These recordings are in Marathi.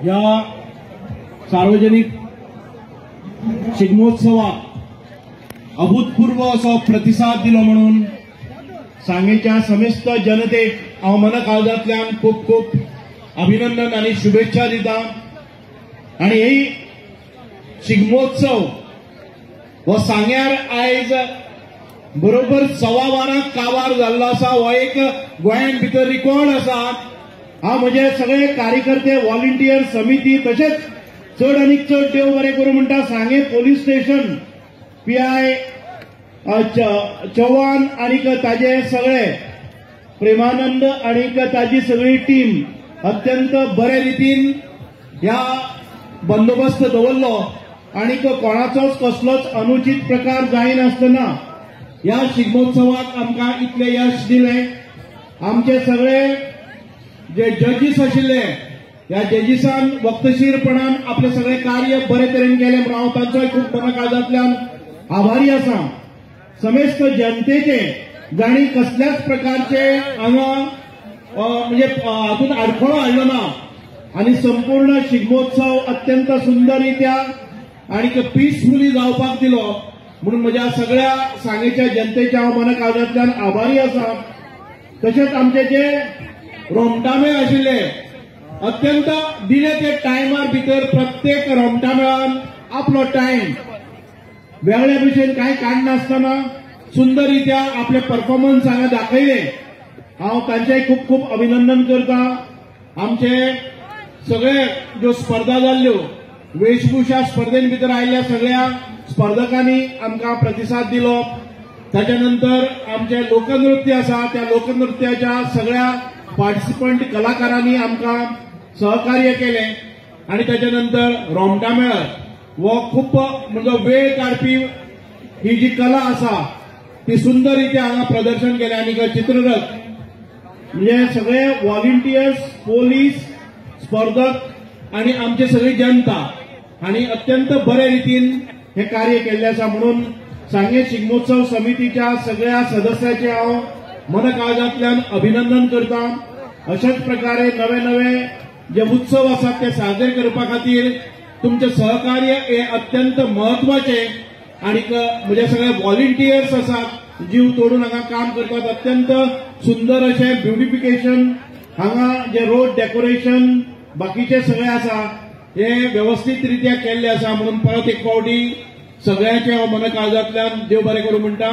या सार्वजनिक शिगमोत्सवाक अभूतपूर्व असो प्रतिसाद दिलो म्हणून सांगेच्या समेस्त जनतेक हांव मन काळजांतल्यान खूप खूप अभिनंदन आणि शुभेच्छा दिता। आणि ही शिगमोत्सव हो सांग्यार आयज बरोबर 12:15 काबार जाल्लो आसा। हो एक गोंयान भितर रिकॉर्ड आसा। हांव म्हजे सगळे कार्यकर्ते व्हॉलंटियर समिती तशेंच चड आनी चड देव बरें करूं म्हणटा सांगे पोलीस स्टेशन PI चव्हाण आणि ताजे सगळे प्रेमानंद आणि ताजी सगळी टीम अत्यंत बरे रितीन ह्या बंदोबस्त दवरलो आणि कोणाचोच कसलोच अनुचित प्रकार जायनासतना ह्या शिगमोत्सवाक आमकां इतले यश दिले। आमचे सगळे जे जजीस आशिल्ले ह्या जजीसान वक्तशीरपणान आपले सगळे कार्य बरे तरेन केले म्हणून हांव तांचोय खूब मनकाळजांतल्यान आभारी आसा। समेस्त जनतेचे जाणी कसल्याच प्रकारचे हांगा म्हणजे हातून आडखळो हाडलो ना आणि संपूर्ण शिगमोत्सव अत्यंत सुंदररित्या आणि पीसफुली जावपाक दिलो म्हणून म्हज्या सगळ्या सांगेच्या जनतेच्या हांव मनकाळजांतल्यान आभारी आसा। तशेंच आमचे जे रोमटामेळ आशिल्ले अत्यंत दिले ते टायमार भितर प्रत्येक रोमटामेळान आपलो टायम वेगळ्या भशेन कांय काडनासतना सुंदररित्या आपले परफॉर्मन्स हांगा दाखयले। हांव तांचेय खूप खूप अभिनंदन करता। आमचे सगळे ज्यो स्पर्धा जाल्ल्यो वेशभूषा स्पर्धेन भितर आयिल्ल्या सगळ्या स्पर्धकांनी आमकां प्रतिसाद दिलो। ताच्या नंतर आमचे लोकनृत्य आसा त्या लोकनृत्याच्या सगळ्या पार्टिसिपंट कलाकारांनी आमकां सहकार्य केले आणि त्याच्या नंतर रोमटामेळ वो खूप म्हणजे वेळ काडपी ही जी कला आसा ती सुंदररित्या हांगा प्रदर्शन केलें आणि चित्ररथ म्हणजे सगळे व्हॉलंटियर्स पोलीस स्पर्धक आणि आमची सगळी जनता आणि अत्यंत बरे रितीन हे कार्य केल्ले आसा म्हणून सांगे शिगमोत्सव समितीच्या सगळ्या सदस्याचे हांव मनकाळजांतल्यान अभिनंदन करता। अशाच प्रकारे नवे नवे जे उत्सव आसात ते साजरे करपा खातीर तुमचे सहकार्य हे अत्यंत महत्वाचे आणि म्हणजे सगळे व्हॉलंटियर्स आसात जीव तोडून हांगा काम करतात। अत्यंत सुंदर असे ब्युटिफिकेशन हांगा जे रोड डेकोरेशन बाकीचे सगळे आसा हे व्यवस्थित रित्या केल्ले आसा म्हणून परत एक फावटी सगळ्यांचे हांव मनकाळजांतल्यान देव बरें करूं म्हणटा।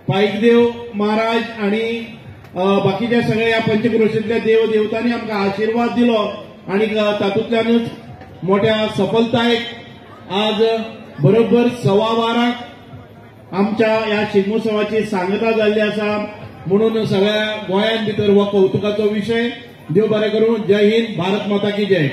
पायकदेव महाराज आणि बाकीचे सगळे ह्या पंचक्रोशीतल्या देव देवतांनी आमकां आशीर्वाद दिलो आणि तातूंतल्यानूच मोठ्या सफलतायेक आज बरोबर 12:15 आमच्या ह्या शिगमोत्सवाची सांगता जाल्ली आसा म्हणून सगळ्या गोंयान भितर हो कौतुकाचो विशय। देव बरें करूं। जय हिंद। भारत माता की जय।